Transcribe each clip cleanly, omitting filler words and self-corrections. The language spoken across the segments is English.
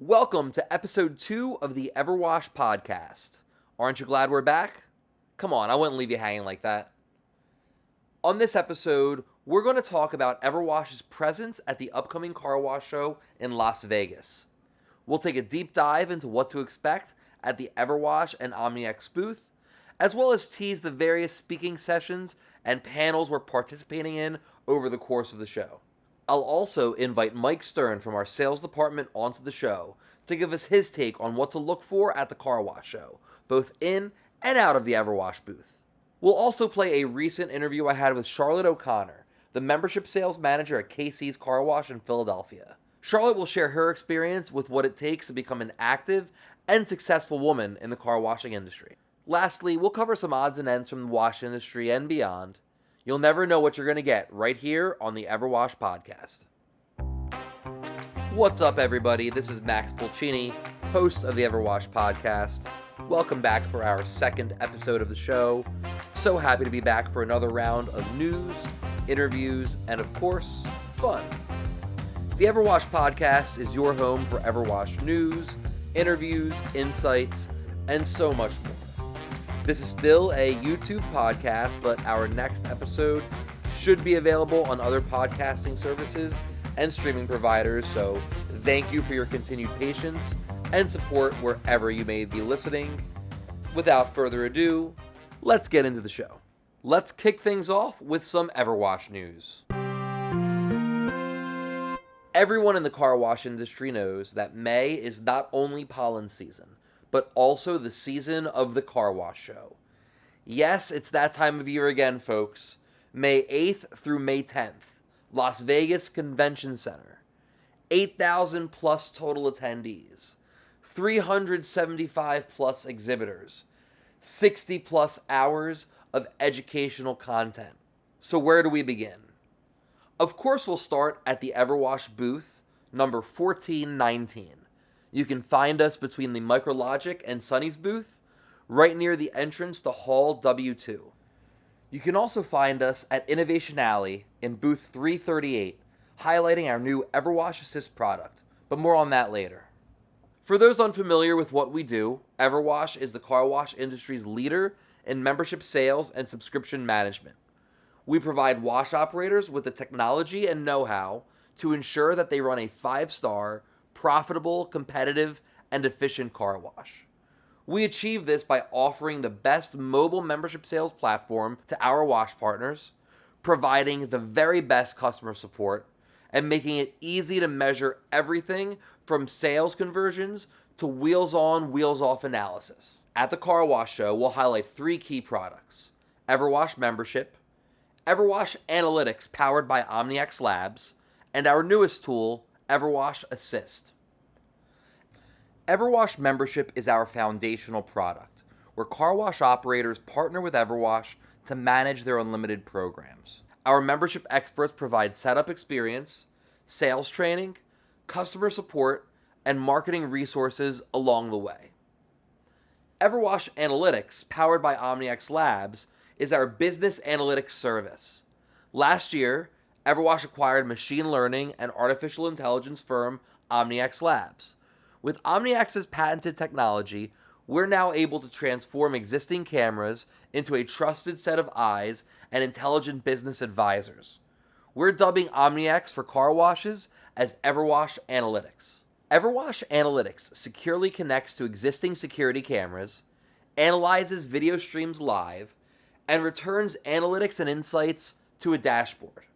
Welcome to episode 2 of the EverWash Podcast. Aren't you glad we're back? Come on, I wouldn't leave you hanging like that. On this episode, we're going to talk about EverWash's presence at the upcoming car wash show in Las Vegas. We'll take a deep dive into what to expect at the EverWash and omniX booth, as well as tease the various speaking sessions and panels we're participating in over the course of the show. I'll also invite Mike Stern from our sales department onto the show to give us his take on what to look for at the car wash show, both in and out of the EverWash booth. We'll also play a recent interview I had with Charlotte O'Connor, the membership sales manager at KC's Car Wash in Philadelphia. Charlotte will share her experience with what it takes to become an active and successful woman in the car washing industry. Lastly, we'll cover some odds and ends from the wash industry and beyond. You'll never know what you're going to get right here on the EverWash Podcast. What's up, everybody? This is Max Pulcini, host of the EverWash Podcast. Welcome back for our second episode of the show. So happy to be back for another round of news, interviews, and of course, fun. The EverWash Podcast is your home for EverWash news, interviews, insights, and so much more. This is still a YouTube podcast, but our next episode should be available on other podcasting services and streaming providers, so thank you for your continued patience and support wherever you may be listening. Without further ado, let's get into the show. Let's kick things off with some EverWash news. Everyone in the car wash industry knows that May is not only pollen season, but also the season of the car wash show. Yes, it's that time of year again, folks. May 8th through May 10th, Las Vegas Convention Center. 8,000 plus total attendees, 375 plus exhibitors, 60 plus hours of educational content. So where do we begin? Of course, we'll start at the EverWash booth, number 1419. You can find us between the Micrologic and Sunny's booth, right near the entrance to Hall W2. You can also find us at Innovation Alley in booth 338, highlighting our new EverWash Assist product, but more on that later. For those unfamiliar with what we do, EverWash is the car wash industry's leader in membership sales and subscription management. We provide wash operators with the technology and know-how to ensure that they run a 5-star, profitable, competitive, and efficient car wash. We achieve this by offering the best mobile membership sales platform to our wash partners, providing the very best customer support, and making it easy to measure everything from sales conversions to wheels on, wheels off analysis. At the car wash show, we'll highlight 3 key products: EverWash Membership, EverWash Analytics powered by omniX Labs, and our newest tool, EverWash Assist. EverWash Membership is our foundational product, where car wash operators partner with EverWash to manage their unlimited programs. Our membership experts provide setup experience, sales training, customer support, and marketing resources along the way. EverWash Analytics, powered by omniX Labs, is our business analytics service. Last year, EverWash acquired machine learning and artificial intelligence firm omniX Labs. With omniX's patented technology, we're now able to transform existing cameras into a trusted set of eyes and intelligent business advisors. We're dubbing omniX for car washes as EverWash Analytics. EverWash Analytics securely connects to existing security cameras, analyzes video streams live, and returns analytics and insights to a dashboard.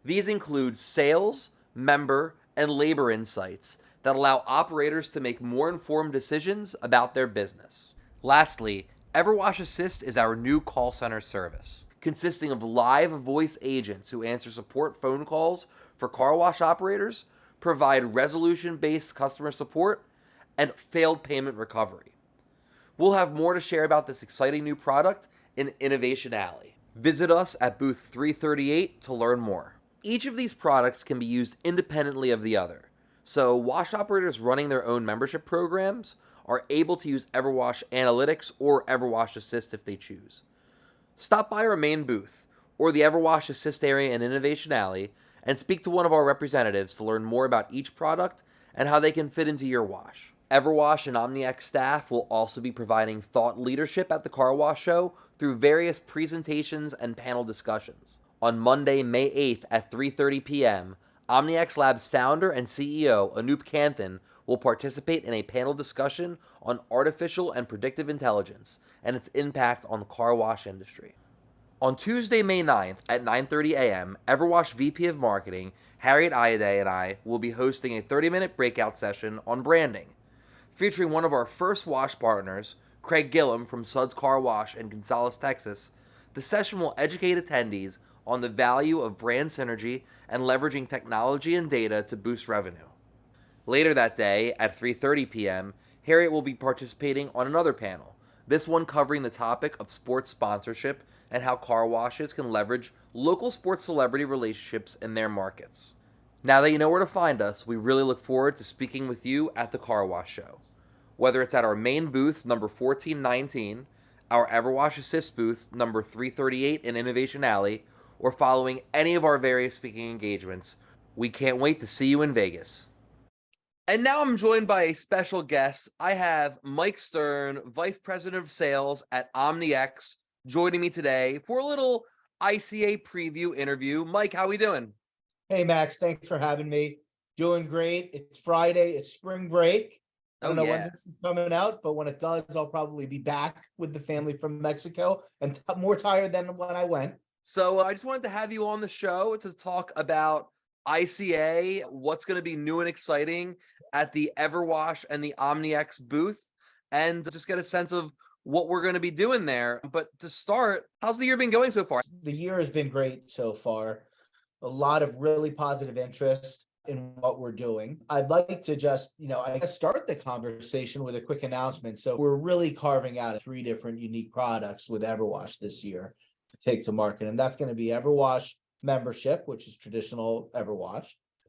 These include sales, member, and labor insights that allow operators to make more informed decisions about their business. Lastly, EverWash Assist is our new call center service, consisting of live voice agents who answer support phone calls for car wash operators, provide resolution-based customer support, and failed payment recovery. We'll have more to share about this exciting new product in Innovation Alley. Visit us at booth 338 to learn more. Each of these products can be used independently of the other, so wash operators running their own membership programs are able to use EverWash Analytics or EverWash Assist if they choose. Stop by our main booth or the EverWash Assist area in Innovation Alley and speak to one of our representatives to learn more about each product and how they can fit into your wash. EverWash and omniX staff will also be providing thought leadership at the car wash show through various presentations and panel discussions. On Monday, May 8th at 3:30 p.m., omniX Labs founder and CEO Anoop Kanthan will participate in a panel discussion on artificial and predictive intelligence and its impact on the car wash industry. On Tuesday, May 9th at 9:30 a.m., EverWash VP of Marketing Harriet Iade and I will be hosting a 30-minute breakout session on branding, featuring one of our first wash partners, Craig Gillum from Suds Car Wash in Gonzales, Texas. The session will educate attendees on the value of brand synergy and leveraging technology and data to boost revenue. Later that day, at 3:30 p.m., Harriet will be participating on another panel, this one covering the topic of sports sponsorship and how car washes can leverage local sports celebrity relationships in their markets. Now that you know where to find us, we really look forward to speaking with you at the Car Wash Show. Whether it's at our main booth, number 1419, our EverWash Assist booth, number 338 in Innovation Alley, or following any of our various speaking engagements, we can't wait to see you in Vegas. And now I'm joined by a special guest. I have Mike Stern, Vice President of Sales at omniX, joining me today for a little ICA preview interview. Mike, how we doing? Hey, Max, thanks for having me. Doing great. It's Friday. It's spring break. I don't know when this is coming out, but when it does, I'll probably be back with the family from Mexico and more tired than when I went. So I just wanted to have you on the show to talk about ICA, what's going to be new and exciting at the EverWash and the omniX booth, and just get a sense of what we're going to be doing there. But to start, how's the year been going so far? The year has been great so far. A lot of really positive interest in what we're doing. I'd like to just, I guess start the conversation with a quick announcement. So we're really carving out 3 different unique products with EverWash this year to take to market. And that's going to be EverWash Membership, which is traditional EverWash,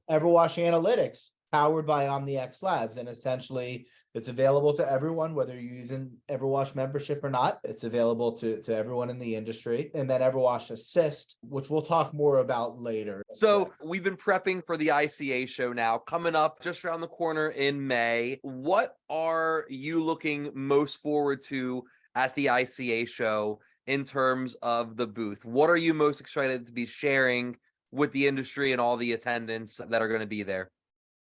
EverWash Analytics, powered by omniX Labs. And essentially, it's available to everyone, whether you're using EverWash Membership or not. It's available to everyone in the industry. And then EverWash Assist, which we'll talk more about later. So we've been prepping for the ICA show now, coming up just around the corner in May. What are you looking most forward to at the ICA show in terms of the booth? What are you most excited to be sharing with the industry and all the attendants that are going to be there?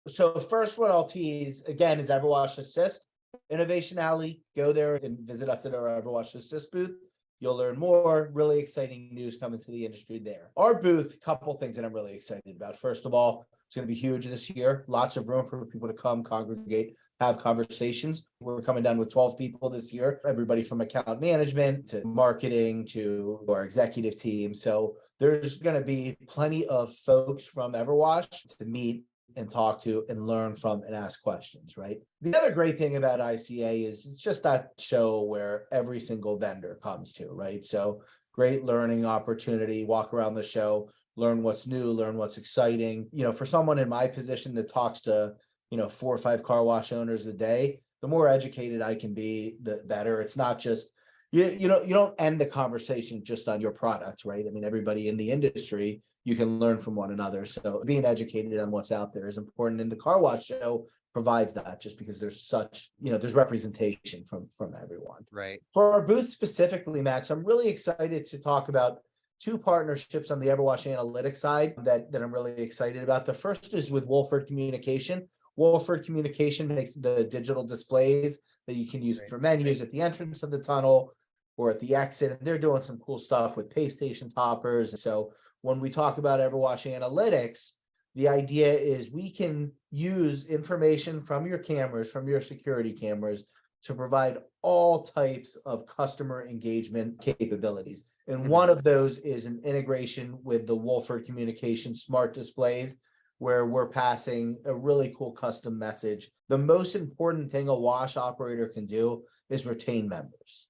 So first, what I'll tease again is EverWash Assist, Innovation Alley. Go there and visit us at our EverWash Assist booth. You'll learn more. Really exciting news coming to the industry there. Our booth, couple things that I'm really excited about. First of all, it's going to be huge this year. Lots of room for people to come, congregate, have conversations. We're coming down with 12 people this year. Everybody from account management to marketing to our executive team. So there's going to be plenty of folks from EverWash to meet and talk to and learn from and ask questions, right? The other great thing about ICA is it's just that show where every single vendor comes to, right? So great learning opportunity, walk around the show, learn what's new, learn what's exciting. For someone in my position that talks to, 4 or 5 car wash owners a day, the more educated I can be, the better. It's not just, you don't end the conversation just on your product, right? I mean, everybody in the industry, you can learn from one another. So being educated on what's out there is important. And the car wash show provides that just because there's such, there's representation from everyone. Right. For our booth specifically, Max, I'm really excited to talk about 2 partnerships on the EverWash Analytics side that I'm really excited about. The first is with Wolford Communication. Wolford Communication makes the digital displays that you can use for menus at the entrance of the tunnel or at the exit. And they're doing some cool stuff with pay station toppers. So when we talk about EverWash Analytics, the idea is we can use information from your cameras, from your security cameras, to provide all types of customer engagement capabilities. And one of those is an integration with the Wolford Communication smart displays, where we're passing a really cool custom message. The most important thing a wash operator can do is retain members,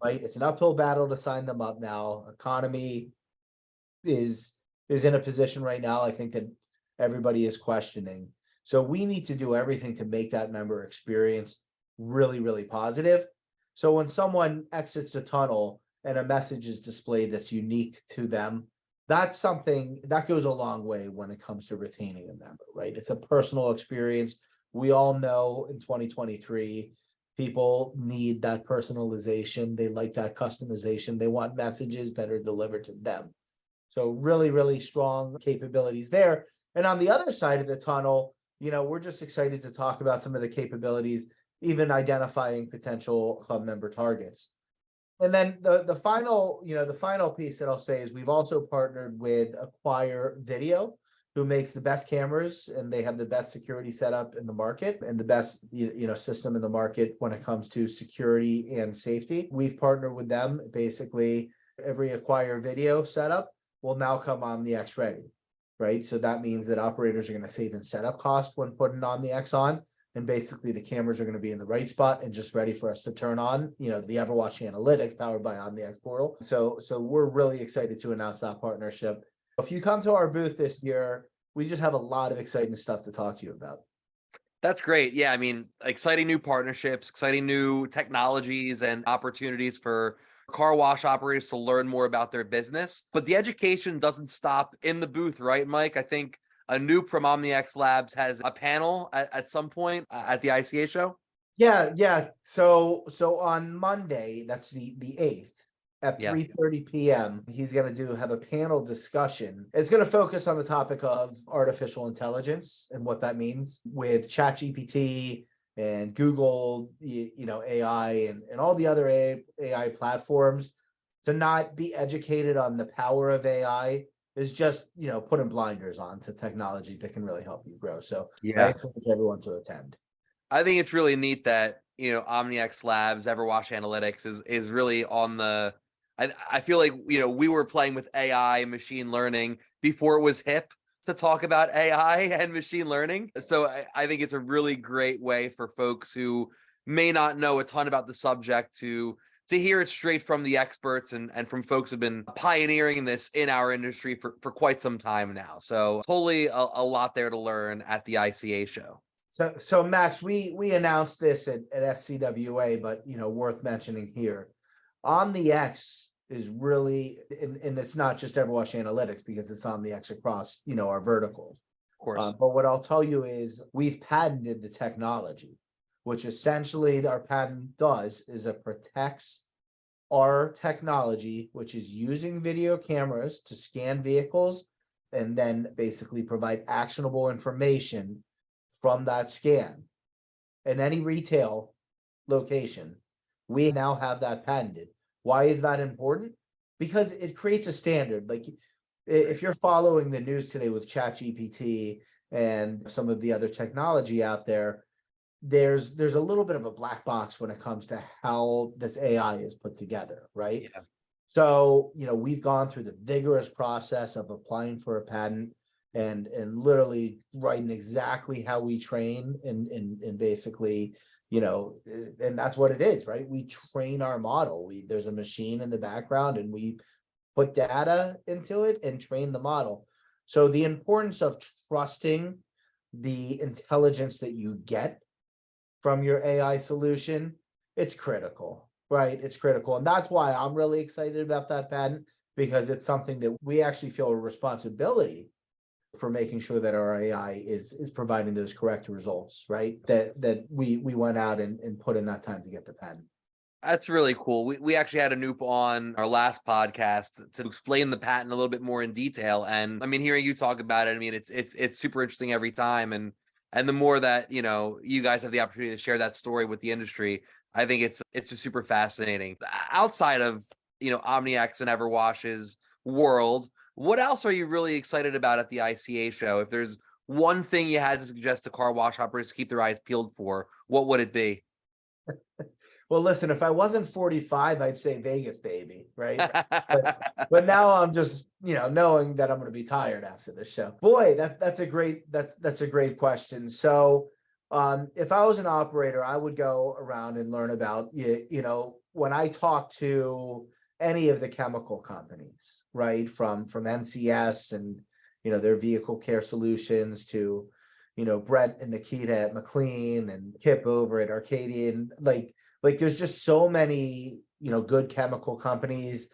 right? It's an uphill battle to sign them up now. Economy is in a position right now, I think, that everybody is questioning. So we need to do everything to make that member experience really, really positive. So when someone exits the tunnel and a message is displayed that's unique to them, that's something that goes a long way when it comes to retaining a member, right? It's a personal experience. We all know in 2023, people need that personalization. They like that customization. They want messages that are delivered to them. So really, really strong capabilities there. And on the other side of the tunnel, we're just excited to talk about some of the capabilities, even identifying potential club member targets. And then the final piece that I'll say is we've also partnered with Acquire Video, who makes the best cameras, and they have the best security setup in the market and the best system in the market when it comes to security and safety. We've partnered with them. Basically, every Acquire Video setup will now come on the X ready, right? So that means that operators are going to save in setup cost when putting on the X on. And basically the cameras are going to be in the right spot and just ready for us to turn on, the EverWash analytics powered by omniX portal. So we're really excited to announce that partnership. If you come to our booth this year, we just have a lot of exciting stuff to talk to you about. That's great. Yeah, I mean, exciting new partnerships, exciting new technologies and opportunities for car wash operators to learn more about their business. But the education doesn't stop in the booth, right, Mike? I think Anoop from omniX Labs has a panel at some point at the ICA show. Yeah. So on Monday, that's the 8th at 3:30 p.m., he's going to have a panel discussion. It's going to focus on the topic of artificial intelligence and what that means with ChatGPT and Google, AI and all the other AI platforms. To not be educated on the power of AI is just, putting blinders on to technology that can really help you grow. So I encourage everyone to attend. I think it's really neat that, omniX Labs, EverWash Analytics is really on the, I feel like, we were playing with AI and machine learning before it was hip to talk about AI and machine learning. So I think it's a really great way for folks who may not know a ton about the subject to hear it straight from the experts and from folks who've been pioneering this in our industry for quite some time now. So totally a lot there to learn at the ICA show. So Max, we announced this at SCWA, but worth mentioning here. OmniX is really, and it's not just EverWash Analytics because it's OmniX across our verticals. Of course. But what I'll tell you is we've patented the technology, which essentially our patent does is it protects our technology, which is using video cameras to scan vehicles and then basically provide actionable information from that scan. In any retail location, we now have that patented. Why is that important? Because it creates a standard. Like if you're following the news today with ChatGPT and some of the other technology out there, there's a little bit of a black box when it comes to how this AI is put together, right? Yeah. So, we've gone through the vigorous process of applying for a patent and literally writing exactly how we train and basically, and that's what it is, right? We train our model. There's a machine in the background and we put data into it and train the model. So the importance of trusting the intelligence that you get from your AI solution, it's critical, right? It's critical. And that's why I'm really excited about that patent, because it's something that we actually feel a responsibility for making sure that our AI is providing those correct results, right? That we went out and put in that time to get the patent. That's really cool. We actually had Anoop on our last podcast to explain the patent a little bit more in detail. And I mean, hearing you talk about it, I mean, it's super interesting every time. And the more that, you guys have the opportunity to share that story with the industry, I think it's just super fascinating. Outside of, OmniX and EverWash's world, what else are you really excited about at the ICA show? If there's one thing you had to suggest to car wash operators to keep their eyes peeled for, what would it be? Well, listen, if I wasn't 45, I'd say Vegas, baby, right? but now I'm just, knowing that I'm going to be tired after this show. Boy, that's a great question. So, if I was an operator, I would go around and learn about, when I talk to any of the chemical companies, right? From NCS and, their vehicle care solutions to, Brent and Nikita at McLean and Kip over at Arcadian, like there's just so many, good chemical companies.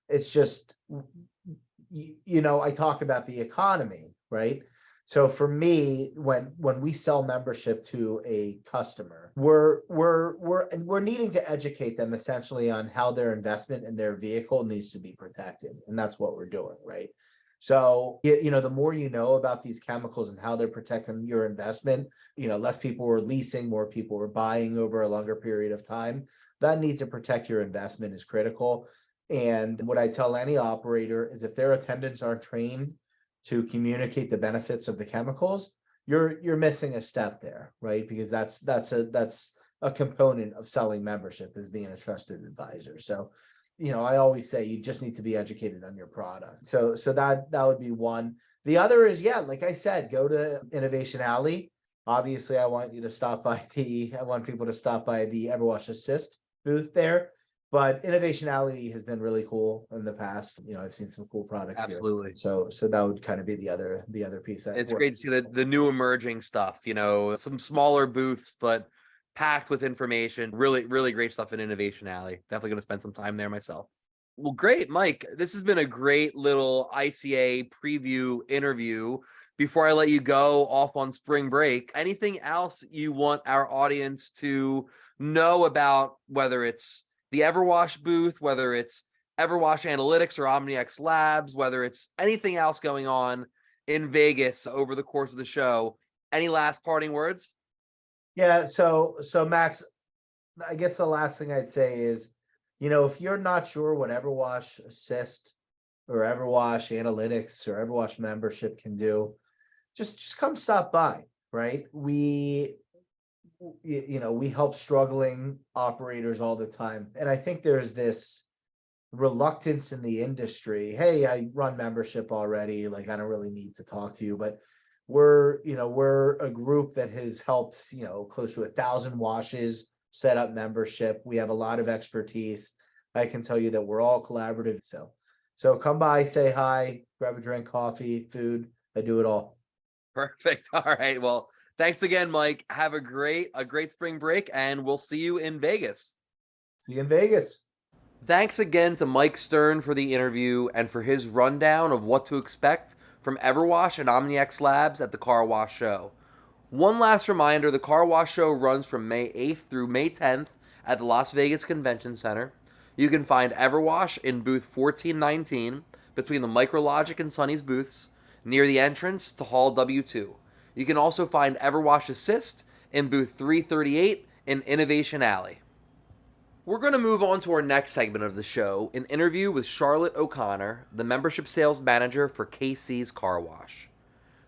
It's just, I talk about the economy, right? So for me, when we sell membership to a customer, we're needing to educate them essentially on how their investment in their vehicle needs to be protected, and that's what we're doing, right? So the more you know about these chemicals and how they're protecting your investment, less people were leasing, more people were buying over a longer period of time. That need to protect your investment is critical. And what I tell any operator is if their attendants aren't trained to communicate the benefits of the chemicals, you're missing a step there, right? Because that's a component of selling membership, is being a trusted advisor. So, I always say you just need to be educated on your product. So that would be one. The other is, like I said, go to Innovation Alley. Obviously, I want people to stop by the EverWash Assist booth there. But Innovation Alley has been really cool in the past. I've seen some cool products Absolutely. here. So that would kind of be the other piece. It's great to see the new emerging stuff, some smaller booths, but packed with information. Really, really great stuff in Innovation Alley. Definitely going to spend some time there myself. Well, great, Mike. This has been a great little ICA preview interview. Before I let you go off on spring break, anything else you want our audience to know about, whether it's the EverWash booth, whether it's EverWash Analytics or omniX Labs, whether it's anything else going on in Vegas over the course of the show? Any last parting words? Yeah, so Max, I guess the last thing I'd say is, if you're not sure what EverWash Assist or EverWash Analytics or EverWash membership can do, just come stop by, right? We help struggling operators all the time. And I think there's this reluctance in the industry. Hey, I run membership already. Like, I don't really need to talk to you, but we're a group that has helped, close to 1,000 washes set up membership. We have a lot of expertise. I can tell you that we're all collaborative. So come by, say hi, grab a drink, coffee, food. I do it all. Perfect. All right. Well, thanks again, Mike. Have a great spring break, and we'll see you in Vegas. See you in Vegas. Thanks again to Mike Stern for the interview and for his rundown of what to expect from EverWash and omniX Labs at the Car Wash Show. One last reminder, the Car Wash Show runs from May 8th through May 10th at the Las Vegas Convention Center. You can find EverWash in booth 1419 between the Micrologic and Sunny's booths near the entrance to Hall W2. You can also find EverWash Assist in booth 338 in Innovation Alley. We're going to move on to our next segment of the show, an interview with Charlotte O'Connor, the membership sales manager for KC's Car Wash.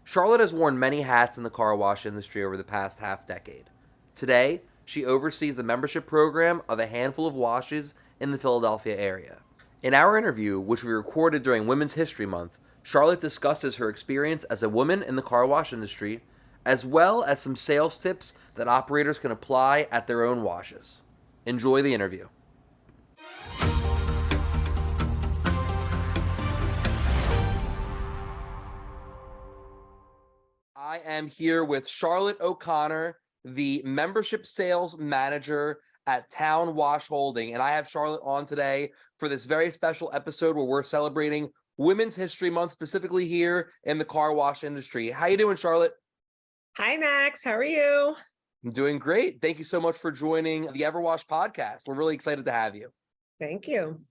Charlotte has worn many hats in the car wash industry over the past half-decade. Today, she oversees the membership program of a handful of washes in the Philadelphia area. In our interview, which we recorded during Women's History Month, Charlotte discusses her experience as a woman in the car wash industry, as well as some sales tips that operators can apply at their own washes. Enjoy the interview. I am here with Charlotte O'Connor, the membership sales manager at Town Wash Holding. And I have Charlotte on today for this very special episode where we're celebrating Women's History Month, specifically here in the car wash industry. How you doing, Charlotte? Hi, Max. How are you? I'm doing great. Thank you so much for joining the EverWash podcast. We're really excited to have you. Thank you.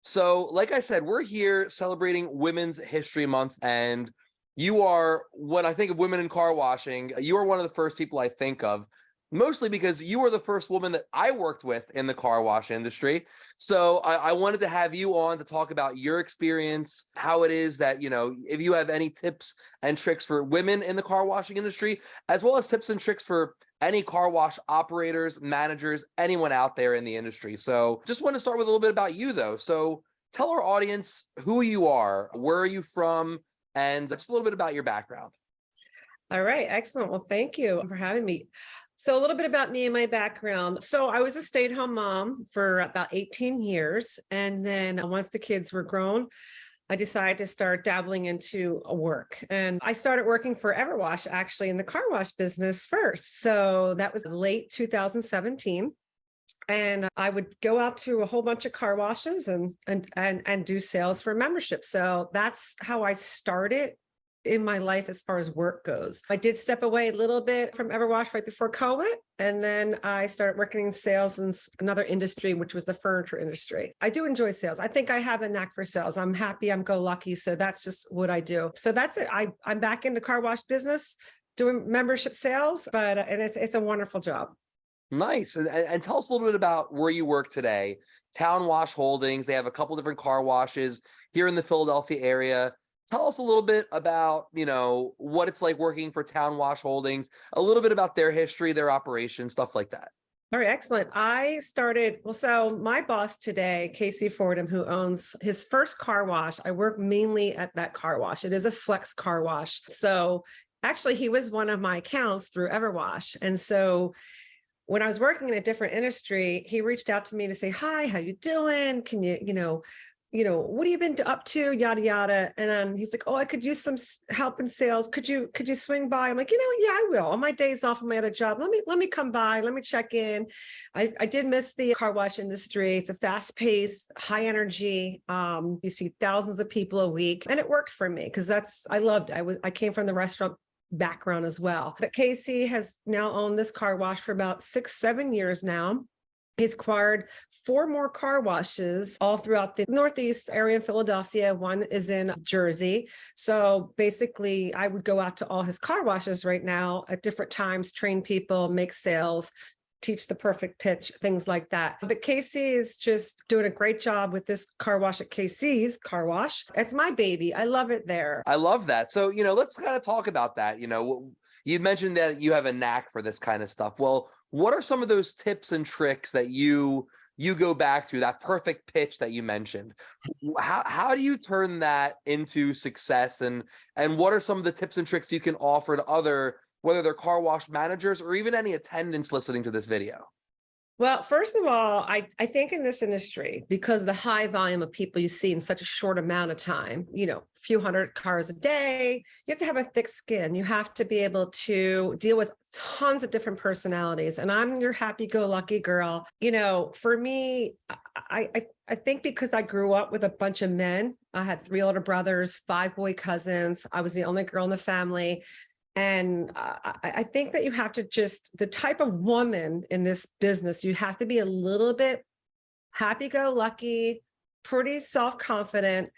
So, like I said, we're here celebrating Women's History Month, and you are, when I think of women in car washing, you are one of the first people I think of, mostly because you were the first woman that I worked with in the car wash industry. So I wanted to have you on to talk about your experience, how it is that, if you have any tips and tricks for women in the car washing industry, as well as tips and tricks for any car wash operators, managers, anyone out there in the industry. So just want to start with a little bit about you, though. So tell our audience who you are, where are you from, and just a little bit about your background. All right. Excellent. Well, thank you for having me. So a little bit about me and my background. So I was a stay-at-home mom for about 18 years. And then once the kids were grown, I decided to start dabbling into work. And I started working for EverWash, actually, in the car wash business first. So that was late 2017. And I would go out to a whole bunch of car washes and do sales for membership. So that's how I started in my life as far as work goes. I did step away a little bit from EverWash right before COVID. And then I started working in sales in another industry, which was the furniture industry. I do enjoy sales. I think I have a knack for sales. I'm happy, I'm go lucky. So that's just what I do. So that's it. I'm back into car wash business, doing membership sales, but and it's a wonderful job. Nice. And tell us a little bit about where you work today. Town Wash Holdings. They have a couple different car washes here in the Philadelphia area. Tell us a little bit about, what it's like working for Town Wash Holdings, a little bit about their history, their operation, stuff like that. All right, excellent. So my boss today, Casey Fordham, who owns his first car wash, I work mainly at that car wash. It is a flex car wash. So actually, he was one of my accounts through EverWash. And so when I was working in a different industry, he reached out to me to say, hi, how you doing? Can what have you been up to? Yada, yada. And then he's like, oh, I could use some help in sales. Could you swing by? I'm like, yeah, I will. On my days off of my other job, let me come by. Let me check in. I did miss the car wash industry. It's a fast paced, high energy. You see thousands of people a week, and it worked for me because I loved it. I came from the restaurant background as well. But Casey has now owned this car wash for about 6-7 years now. He's acquired 4 more car washes all throughout the Northeast area of Philadelphia. One is in Jersey. So basically, I would go out to all his car washes right now at different times, train people, make sales, teach the perfect pitch, things like that. But Casey is just doing a great job with this car wash at Casey's car wash. It's my baby. I love it there. I love that. So, let's kind of talk about that. You mentioned that you have a knack for this kind of stuff. Well, what are some of those tips and tricks that you go back to, that perfect pitch that you mentioned? How do you turn that into success? And what are some of the tips and tricks you can offer to other, whether they're car wash managers or even any attendants listening to this video? Well, first of all, I think in this industry, because the high volume of people you see in such a short amount of time, a few hundred cars a day, you have to have a thick skin. You have to be able to deal with tons of different personalities. And I'm your happy-go-lucky girl. For me, I think because I grew up with a bunch of men, I had 3 older brothers, 5 boy cousins. I was the only girl in the family. And I think that you have to the type of woman in this business, you have to be a little bit happy-go-lucky, pretty self-confident,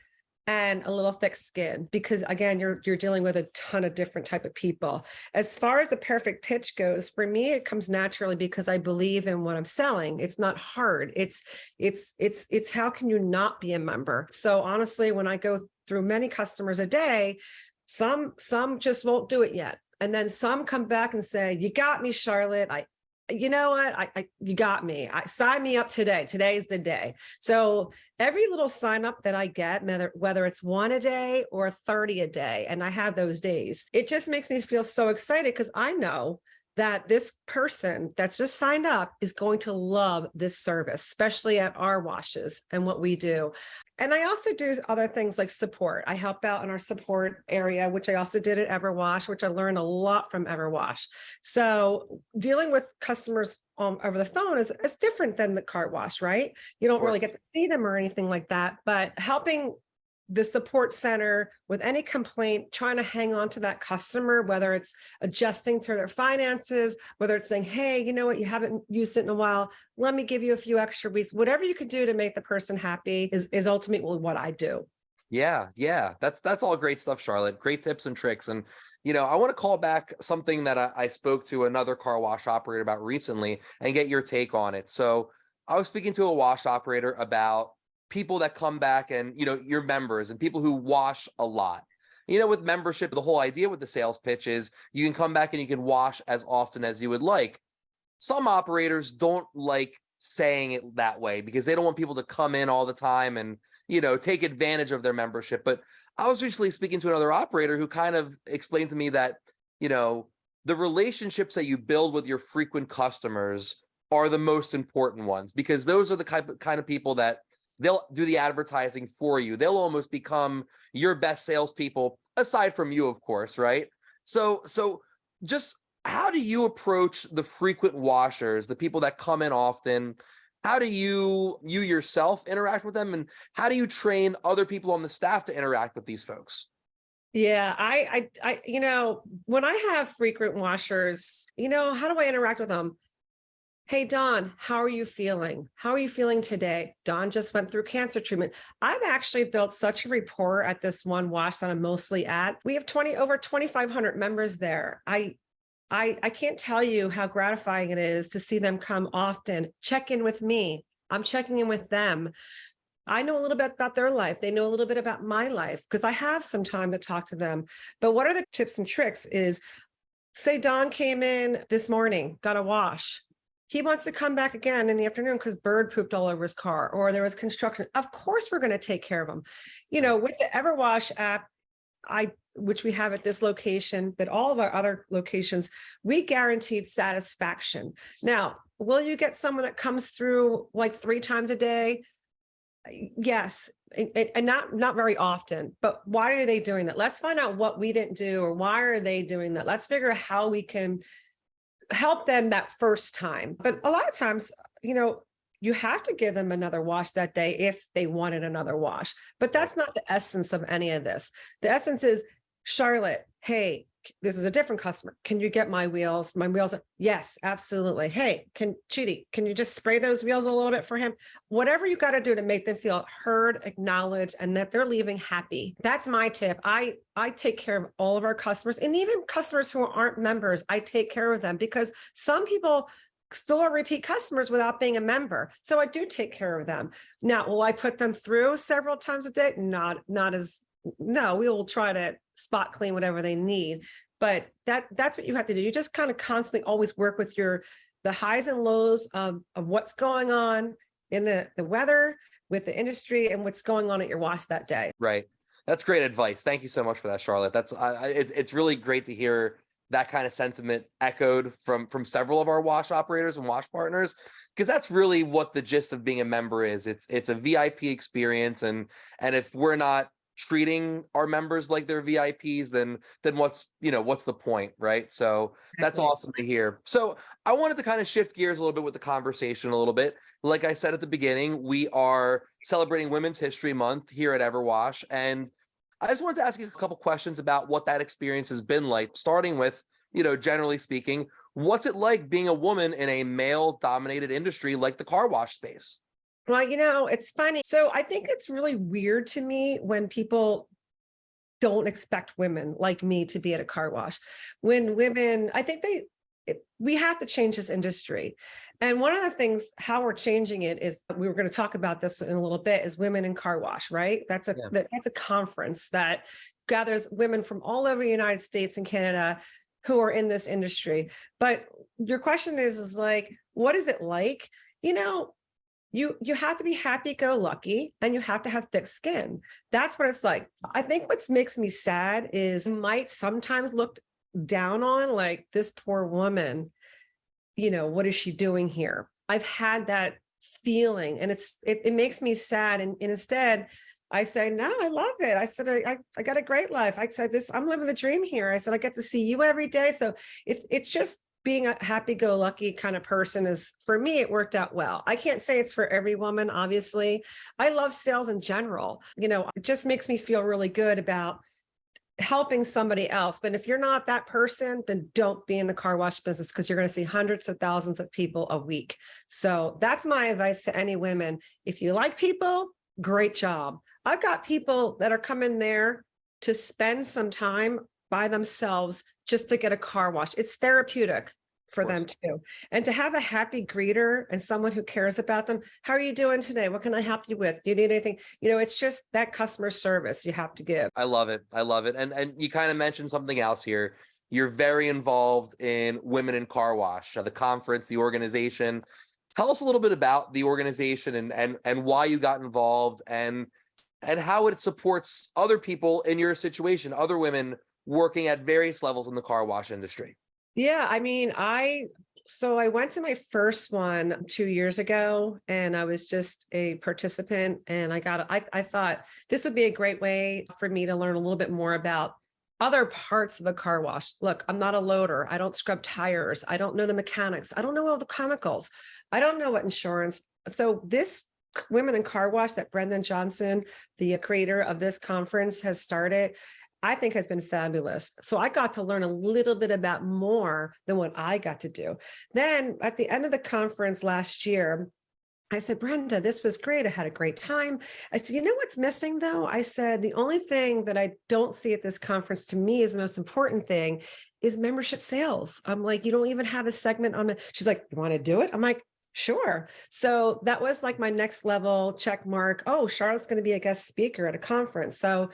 and a little thick skin, because again, you're dealing with a ton of different type of people. As far as the perfect pitch goes, for me, it comes naturally because I believe in what I'm selling. It's not hard. It's how can you not be a member? So honestly, when I go through many customers a day, some just won't do it yet. And then some come back and say, you got me, Charlotte. You know what? You got me. Sign me up today. Today's the day. So every little sign up that I get, whether it's 1 a day or 30 a day, and I have those days, it just makes me feel so excited because I know that this person that's just signed up is going to love this service, especially at our washes and what we do. And I also do other things like support. I help out in our support area, which I also did at EverWash, which I learned a lot from EverWash. So dealing with customers over the phone is different than the car wash, right? You don't really get to see them or anything like that, but helping the support center with any complaint, trying to hang on to that customer, whether it's adjusting to their finances, whether it's saying, hey, you know what, you haven't used it in a while, let me give you a few extra weeks. Whatever you can do to make the person happy is ultimately what I do. Yeah. That's all great stuff, Charlotte. Great tips and tricks. And, I want to call back something that I spoke to another car wash operator about recently and get your take on it. So I was speaking to a wash operator about people that come back and, your members and people who wash a lot. With membership, the whole idea with the sales pitch is you can come back and you can wash as often as you would like. Some operators don't like saying it that way because they don't want people to come in all the time and, take advantage of their membership. But I was recently speaking to another operator who kind of explained to me that, the relationships that you build with your frequent customers are the most important ones, because those are the kind of people that they'll do the advertising for you. They'll almost become your best salespeople, aside from you, of course, right? So just how do you approach the frequent washers, the people that come in often? How do you yourself interact with them? And how do you train other people on the staff to interact with these folks? Yeah, when I have frequent washers, how do I interact with them? Hey, Don, how are you feeling? How are you feeling today? Don just went through cancer treatment. I've actually built such a rapport at this one wash that I'm mostly at. We have over 2,500 members there. I can't tell you how gratifying it is to see them come often, check in with me. I'm checking in with them. I know a little bit about their life. They know a little bit about my life because I have some time to talk to them. But what are the tips and tricks is, say Don came in this morning, got a wash. He wants to come back again in the afternoon because bird pooped all over his car or there was construction. Of course, we're going to take care of him. With the EverWash app, which we have at this location, but all of our other locations, we guaranteed satisfaction. Now, will you get someone that comes through like 3 times a day? Yes, and not very often, but why are they doing that? Let's find out what we didn't do or why are they doing that? Let's figure out how we can help them that first time. But a lot of times, you have to give them another wash that day if they wanted another wash. But that's not the essence of any of this. The essence is, Charlotte, hey, this is a different customer. Can you get my wheels? My wheels are, yes, absolutely. Hey, Chidi, can you just spray those wheels a little bit for him? Whatever you got to do to make them feel heard, acknowledged, and that they're leaving happy. That's my tip. I take care of all of our customers, and even customers who aren't members, I take care of them because some people still are repeat customers without being a member. So I do take care of them. Now, will I put them through several times a day? No, we will try to spot clean whatever they need. But that's what you have to do. You just kind of constantly always work with the highs and lows of what's going on in the weather, with the industry, and what's going on at your wash that day. Right. That's great advice. Thank you so much for that, Charlotte. It's really great to hear that kind of sentiment echoed from several of our wash operators and wash partners, because that's really what the gist of being a member is. It's a VIP experience, and if we're not treating our members like they're VIPs, then what's the point, right? So that's awesome to hear. So I wanted to kind of shift gears a little bit with the conversation a little bit. Like I said at the beginning, we are celebrating Women's History Month here at EverWash, and I just wanted to ask you a couple questions about what that experience has been like, starting with, generally speaking, what's it like being a woman in a male-dominated industry like the car wash space? Well, it's funny. So I think it's really weird to me when people don't expect women like me to be at a car wash. When women, I think we have to change this industry. And one of the things, how we're changing it is, we were going to talk about this in a little bit, is Women in Car Wash, right? That's a conference that gathers women from all over the United States and Canada who are in this industry. But your question is like, what is it like? You have to be happy-go-lucky and you have to have thick skin. That's what it's like. I think what makes me sad is I might sometimes look down on, like, this poor woman, what is she doing here? I've had that feeling, and it makes me sad. And instead I say, no, I love it. I said, I got a great life. I said I'm living the dream here. I said, I get to see you every day. So it's just being a happy-go-lucky kind of person is, for me, it worked out well. I can't say it's for every woman, obviously. I love sales in general. It just makes me feel really good about helping somebody else. But if you're not that person, then don't be in the car wash business, because you're going to see hundreds of thousands of people a week. So that's my advice to any women. If you like people, great job. I've got people that are coming there to spend some time by themselves just to get a car wash. It's therapeutic for them too. And to have a happy greeter and someone who cares about them. How are you doing today? What can I help you with? Do you need anything? It's just that customer service you have to give. I love it. And you kind of mentioned something else here. You're very involved in Women in Car Wash, the conference, the organization. Tell us a little bit about the organization and why you got involved, and how it supports other people in your situation, other women working at various levels in the car wash industry. Yeah, I went to my first one 2 years ago, and I was just a participant, and I thought this would be a great way for me to learn a little bit more about other parts of the car wash. Look, I'm not a loader. I don't scrub tires. I don't know the mechanics. I don't know all the chemicals. I don't know what insurance. So this Women in Car Wash that Brendan Johnson, the creator of this conference, has started, I think has been fabulous. So I got to learn a little bit about more than what I got to do. Then at the end of the conference last year, I said, Brenda, this was great. I had a great time. I said, you know what's missing though? I said, the only thing that I don't see at this conference to me is the most important thing is membership sales. I'm like, you don't even have a segment on it. She's like, you want to do it? I'm like, sure. So that was like my next level check mark. Oh, Charlotte's going to be a guest speaker at a conference. So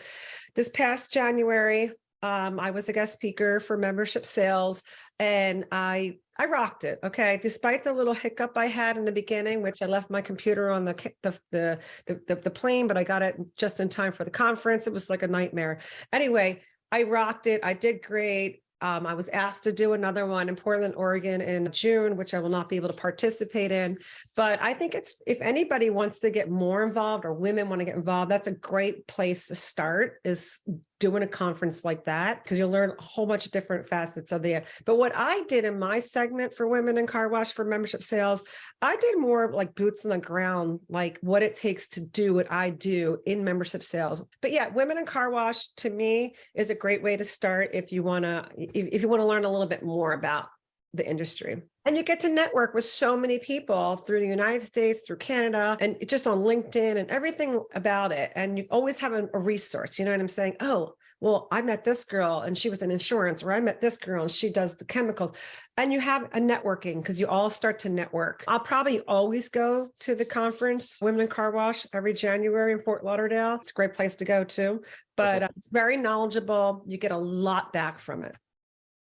this past January, I was a guest speaker for membership sales, and I rocked it. Okay, despite the little hiccup I had in the beginning, which I left my computer on the plane, but I got it just in time for the conference. It was like a nightmare. Anyway, I rocked it. I did great. I was asked to do another one in Portland, Oregon in June, which I will not be able to participate in. But I think it's, if anybody wants to get more involved or women want to get involved, that's a great place to start, is doing a conference like that, because you'll learn a whole bunch of different facets of the. But what I did in my segment for women in car wash for membership sales, I did more like boots on the ground, like what it takes to do what I do in membership sales. But yeah, women in car wash to me is a great way to start if you want to learn a little bit more about the industry. And you get to network with so many people through the United States, through Canada, and just on LinkedIn and everything about it. And you always have a resource, you know what I'm saying? Oh, well, I met this girl and she was in insurance, or I met this girl and she does the chemicals. And you have a networking because you all start to network. I'll probably always go to the conference, Women in Car Wash, every January in Fort Lauderdale. It's a great place to go to, but it's very knowledgeable. You get a lot back from it.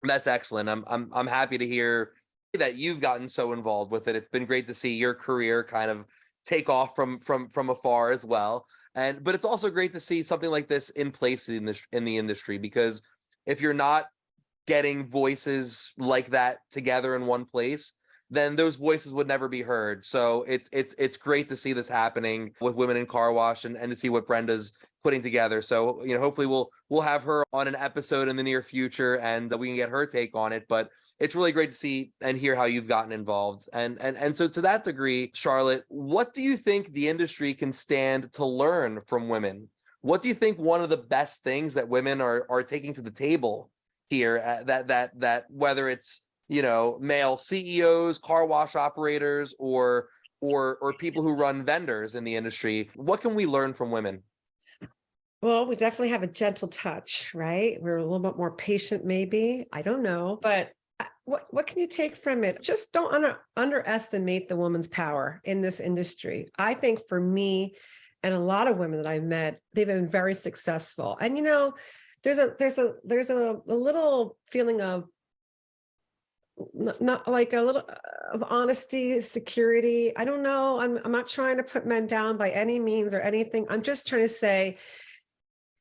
That's excellent. I'm happy to hear that you've gotten so involved with it. It's been great to see your career kind of take off from afar as well. But it's also great to see something like this in place in the industry, because if you're not getting voices like that together in one place, then those voices would never be heard. So it's great to see this happening with Women in Car Wash, and to see what Brenda's putting together. So, hopefully we'll have her on an episode in the near future, and we can get her take on it. But it's really great to see and hear how you've gotten involved. And so to that degree, Charlotte, what do you think the industry can stand to learn from women? What do you think one of the best things that women are taking to the table here, that whether it's, male CEOs, car wash operators, or people who run vendors in the industry, what can we learn from women? Well, we definitely have a gentle touch, right? We're a little bit more patient, maybe. I don't know. But what can you take from it? Just don't underestimate the woman's power in this industry. I think for me and a lot of women that I've met, they've been very successful. And, there's a little feeling of not like a little of honesty, security. I don't know. I'm not trying to put men down by any means or anything. I'm just trying to say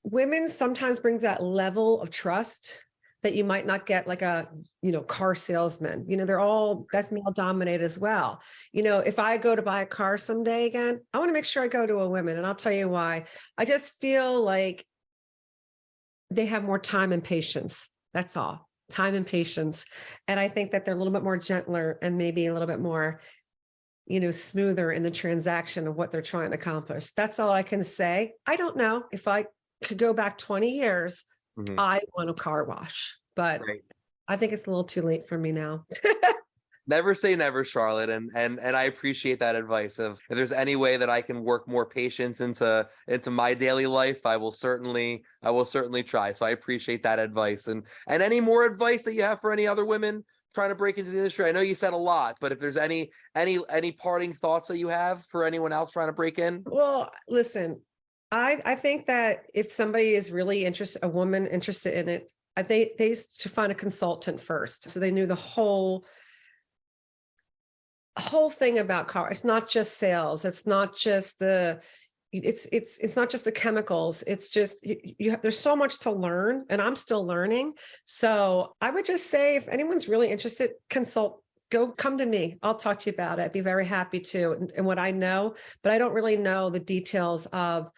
women sometimes brings that level of trust that you might not get like a, car salesman. That's male dominated as well. If I go to buy a car someday again, I want to make sure I go to a woman, and I'll tell you why. I just feel like they have more time and patience. That's all. Time and patience. And I think that they're a little bit more gentler and maybe a little bit more, smoother in the transaction of what they're trying to accomplish. That's all I can say. I don't know if I could go back 20 years, I want a car wash, but right. I think it's a little too late for me now. Never say never, Charlotte, and I appreciate that advice. If there's any way that I can work more patience into my daily life, I will certainly try. So I appreciate that advice. And any more advice that you have for any other women trying to break into the industry? I know you said a lot, but if there's any parting thoughts that you have for anyone else trying to break in? Well, listen, I think that if somebody is really interested, a woman interested in it, I think they should find a consultant first, so they knew the whole thing about car. It's not just sales. It's not just it's not just the chemicals. It's just there's so much to learn, and I'm still learning. So I would just say, if anyone's really interested, come to me. I'll talk to you about it. I'd be very happy to, and what I know, but I don't really know the details of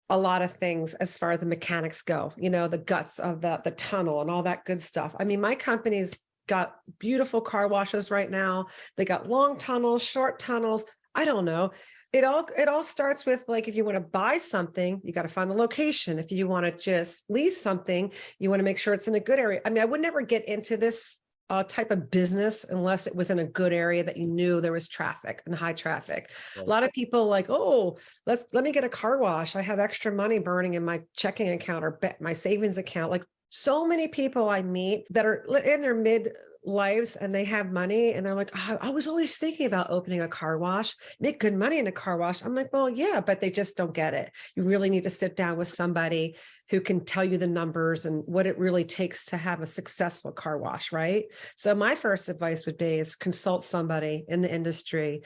a lot of things as far as the mechanics go, the guts of the tunnel and all that good stuff. I mean, my company's got beautiful car washes right now. They got long tunnels, short tunnels. I don't know. it all starts with, like, if you want to buy something, you got to find the location. If you want to just lease something, you want to make sure it's in a good area. I mean, I would never get into this type of business unless it was in a good area that you knew there was traffic and high traffic. Right. A lot of people like, oh, let me get a car wash. I have extra money burning in my checking account or my savings account. Like, so many people I meet that are in their mid lives and they have money and they're like, oh, I was always thinking about opening a car wash, make good money in a car wash. I'm like, well, yeah, but they just don't get it. You really need to sit down with somebody who can tell you the numbers and what it really takes to have a successful car wash, right? So my first advice would be is consult somebody in the industry,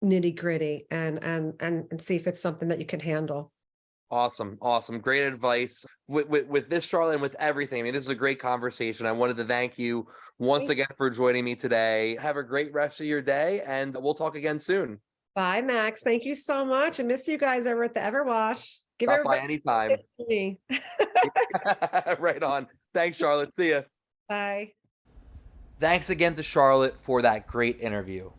nitty gritty, and see if it's something that you can handle. Awesome. Great advice with this, Charlotte, and with everything. I mean, this is a great conversation. I wanted to thank you once again for joining me today. Have a great rest of your day, and we'll talk again soon. Bye, Max. Thank you so much. I miss you guys over at the EverWash. Give Stop by everybody anytime. me. Right on. Thanks, Charlotte. See ya. Bye. Thanks again to Charlotte for that great interview.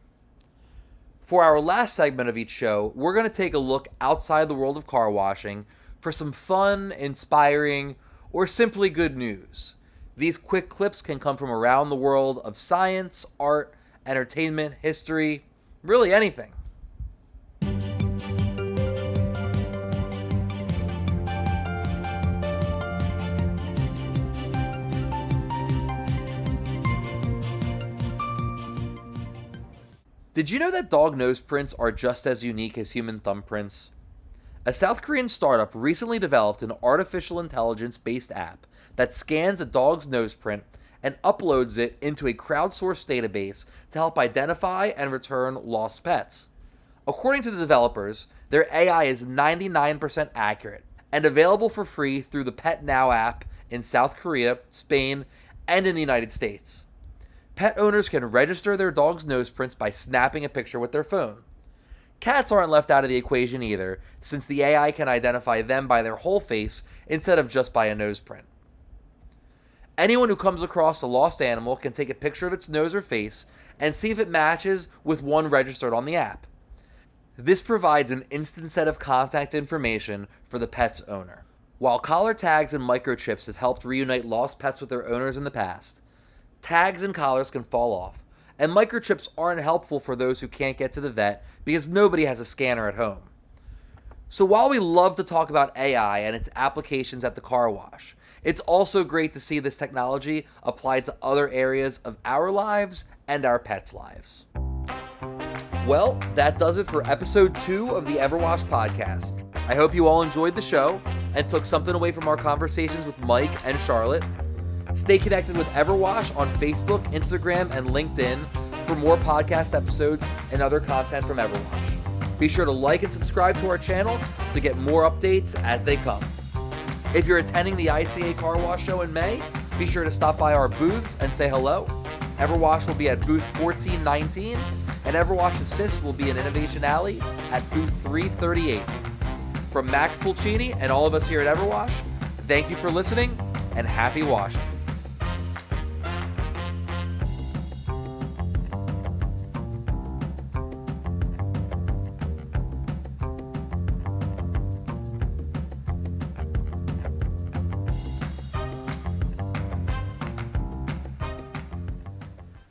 For our last segment of each show, we're going to take a look outside the world of car washing for some fun, inspiring, or simply good news. These quick clips can come from around the world of science, art, entertainment, history, really anything. Did you know that dog nose prints are just as unique as human thumbprints? A South Korean startup recently developed an artificial intelligence-based app that scans a dog's nose print and uploads it into a crowdsourced database to help identify and return lost pets. According to the developers, their AI is 99% accurate and available for free through the Pet Now app in South Korea, Spain, and in the United States. Pet owners can register their dog's nose prints by snapping a picture with their phone. Cats aren't left out of the equation either, since the AI can identify them by their whole face instead of just by a nose print. Anyone who comes across a lost animal can take a picture of its nose or face and see if it matches with one registered on the app. This provides an instant set of contact information for the pet's owner. While collar tags and microchips have helped reunite lost pets with their owners in the past, tags and collars can fall off, and microchips aren't helpful for those who can't get to the vet because nobody has a scanner at home. So while we love to talk about AI and its applications at the car wash, it's also great to see this technology applied to other areas of our lives and our pets' lives. Well, that does it for episode 2 of the EverWash Podcast. I hope you all enjoyed the show and took something away from our conversations with Mike and Charlotte. Stay connected with EverWash on Facebook, Instagram, and LinkedIn for more podcast episodes and other content from EverWash. Be sure to like and subscribe to our channel to get more updates as they come. If you're attending the ICA Car Wash Show in May, be sure to stop by our booths and say hello. EverWash will be at booth 1419, and EverWash Assist will be in Innovation Alley at booth 338. From Max Pulcini and all of us here at EverWash, thank you for listening and happy washing.